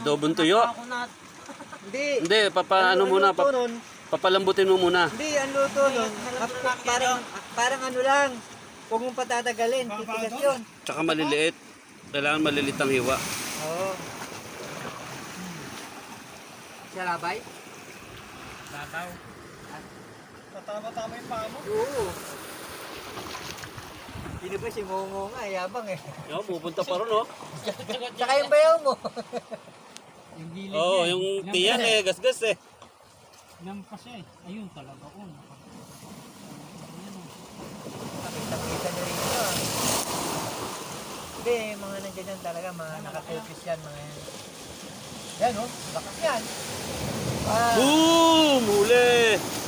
Adobong tuyo. Hindi. Hindi, papaano muna, luto nun, papalambutin mo muna. hindi, ang luto nun, parang ano lang. Huwag mong patatagalin, titigas yun. Tsaka maliliit. Kailangan maliliit ang hiwa. Oo. Siya labay? Tataw. Tatama-tama yung paa mo. Oo. Sino ba si Ngongo nga, yabang eh. Yo, pupunta pa ron, oh. Tsaka yung bayaw mo. Yung gilid Oo, niya, yung tiyan eh, gasgas eh. Lampas siya eh. Ayun talaga. Ayan o. Nakita-kita nyo rin ito ah. Hindi, mga nandiyan talaga, mga nakatupis yan, mga yan. Yan oh, bakas yan. Ah, Boom! Huli!